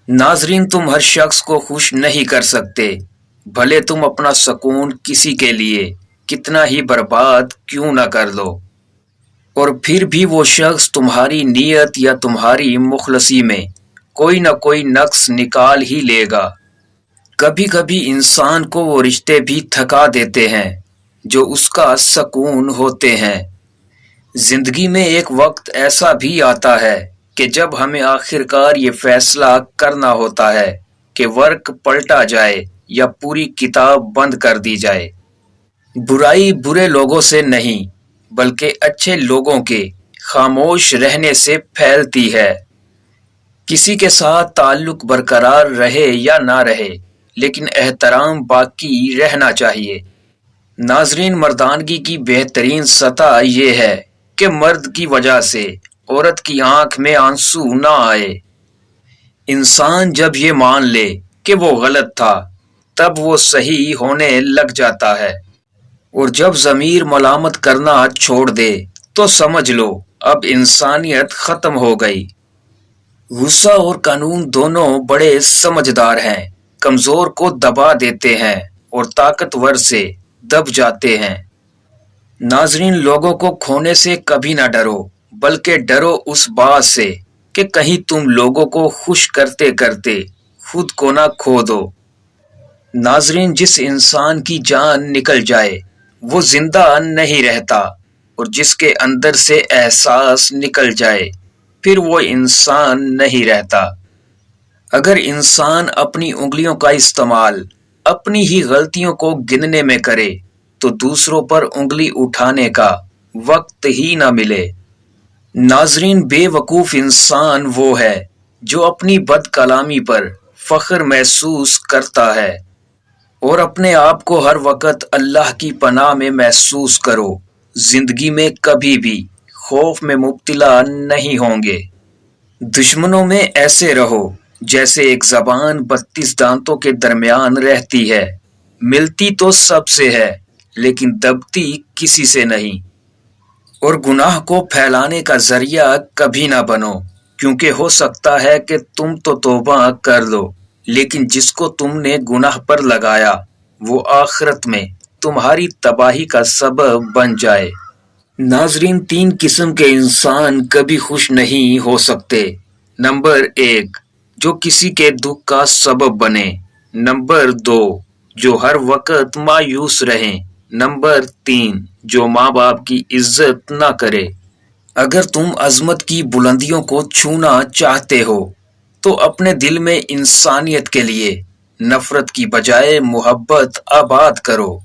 नाजरीन, तुम हर शख्स को खुश नहीं कर सकते, भले तुम अपना सुकून किसी के लिए कितना ही बर्बाद क्यों न कर लो। और फिर भी वो शख्स तुम्हारी नीयत या तुम्हारी मुखलसी में कोई न कोई नक्स निकाल ही लेगा। कभी कभी इंसान को वो रिश्ते भी थका देते हैं जो उसका सुकून होते हैं। जिंदगी में एक वक्त ऐसा भी आता है कि जब हमें आखिरकार ये फैसला करना होता है कि वर्क पलटा जाए या पूरी किताब बंद कर दी जाए। बुराई बुरे लोगों से नहीं, बल्कि अच्छे लोगों के खामोश रहने से फैलती है। किसी के साथ ताल्लुक बरकरार रहे या ना रहे, लेकिन एहतराम बाकी रहना चाहिए। नाजरीन, मर्दानगी की बेहतरीन सतह ये है कि मर्द की वजह से औरत की आंख में आंसू ना आए। इंसान जब ये मान ले कि वो गलत था, तब वो सही होने लग जाता है। और जब ज़मीर मलामत करना छोड़ दे, तो समझ लो अब इंसानियत खत्म हो गई। गुस्सा और कानून दोनों बड़े समझदार हैं, कमजोर को दबा देते हैं और ताकतवर से दब जाते हैं। नाजरीन, लोगों को खोने से कभी ना डरो, बल्कि डरो उस बात से कि कहीं तुम लोगों को खुश करते करते खुद को ना खो दो। नाजरीन, जिस इंसान की जान निकल जाए वो जिंदा नहीं रहता, और जिसके अंदर से एहसास निकल जाए फिर वो इंसान नहीं रहता। अगर इंसान अपनी उंगलियों का इस्तेमाल अपनी ही गलतियों को गिनने में करे, तो दूसरों पर उंगली उठाने का वक्त ही ना मिले। नाजरीन, बेवकूफ इंसान वो है जो अपनी बदकलामी पर फख्र महसूस करता है। और अपने आप को हर वक्त अल्लाह की पनाह में महसूस करो। जिंदगी में कभी भी खौफ में मुब्तला नहीं होंगे। दुश्मनों में ऐसे रहो जैसे एक जबान 32 दांतों के दरमियान रहती है। मिलती तो सबसे है, लेकिन दबती किसी से नहीं। और गुनाह को फैलाने का जरिया कभी ना बनो, क्योंकि हो सकता है कि तुम तो तौबा कर लो, लेकिन जिसको तुमने गुनाह पर लगाया वो आखिरत में तुम्हारी तबाही का सबब बन जाए। नाजरीन, 3 किस्म के इंसान कभी खुश नहीं हो सकते। नंबर 1, जो किसी के दुख का सबब बने। नंबर 2, जो हर वक्त मायूस रहे। नंबर 3, जो माँ बाप की इज्जत ना करे। अगर तुम अजमत की बुलंदियों को छूना चाहते हो, तो अपने दिल में इंसानियत के लिए नफरत की बजाय मोहब्बत आबाद करो।